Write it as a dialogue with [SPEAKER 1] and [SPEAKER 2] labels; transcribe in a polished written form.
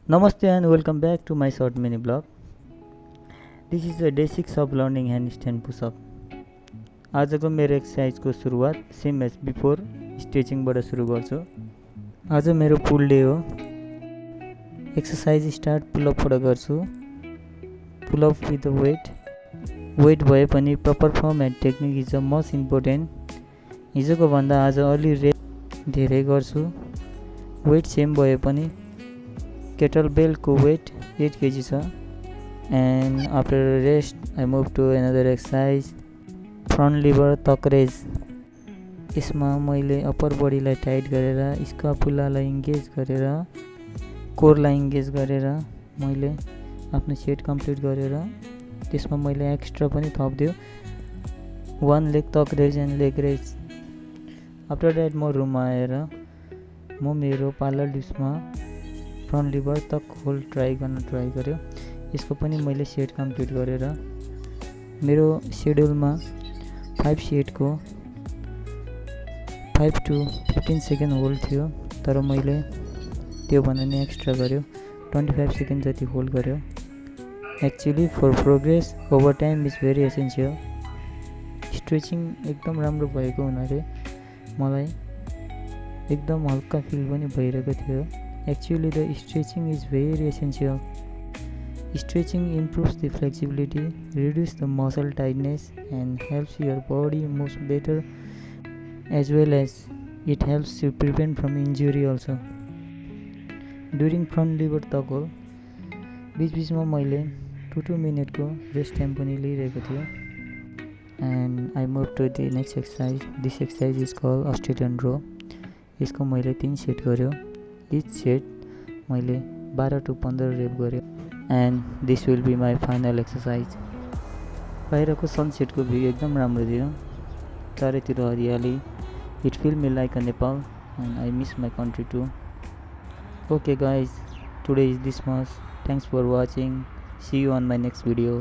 [SPEAKER 1] Namaste and welcome back to my short mini blog. This is the day 6 of learning handstand push-up. आजको मेरो एक्सर्साइजको सुरुवात same as before स्ट्रेचिङबाट सुरु गर्छु। आज मेरो पुल डे हो। एक्सर्साइज स्टार्ट पुलअपबाट गर्छु। पुलअप विथ वेट भए पनि proper form and technique is the most important. हिजोको भन्दा आज अलि रेस्ट धेरै गर्छु। वेट सेम भए पनि kettlebell को weight 8 kg छ। and after rest I move to another exercise, front lever tuck raise। यसमा मैले अप्पर बडीलाई टाइट गरेर स्कापुलालाई इन्गेज गरेर कोरलाई इन्गेज गरेर मैले आफ्नो सेट कम्प्लिट गरेर त्यसमा मैले एक्स्ट्रा पनि थप्दियो 1 leg tuck raise and leg raise। After that म रुममा आएर म मेरो पार्लर डिप्समा फ्रन्ट लिभर तक होल्ड ट्राई गर्यो। यसको पनि मैले सेट कम्प्लिट गरेर मेरो सेड्युलमा 5 सेटको 5 to 15 सेकेन्ड होल्ड थियो, तर मैले त्यो भन्दा नि एक्स्ट्रा गर्यो, 25 सेकेन्ड जति होल्ड गर्यो। Actually for progress over time is very essential. Stretching एकदम राम्रो भएको हुनाले मलाई एकदम हल्का फिल पनि भइरहेको थियो। Actually, the stretching is very essential. Stretching improves the flexibility, reduces the muscle tightness, and helps your body move better, as well as it helps you prevent from injury also. During front lever tuck roll, बीच-बीचमा मैले 2 मिनटको rest time पनि लिइरहेको थियो। And I moved to the next exercise. This exercise is called Australian row. यसको मैले 3 set गर्यो। Each set मैले 12 to 15 rep गर्यो। And this will be my final exercise. बाहिरको सनसेटको भ्यू एकदम राम्रो थियो, चारैतिर हरियाली। It feel me like a Nepal and I miss my country too. Okay guys, today is this much. Thanks for watching. See you on my next video.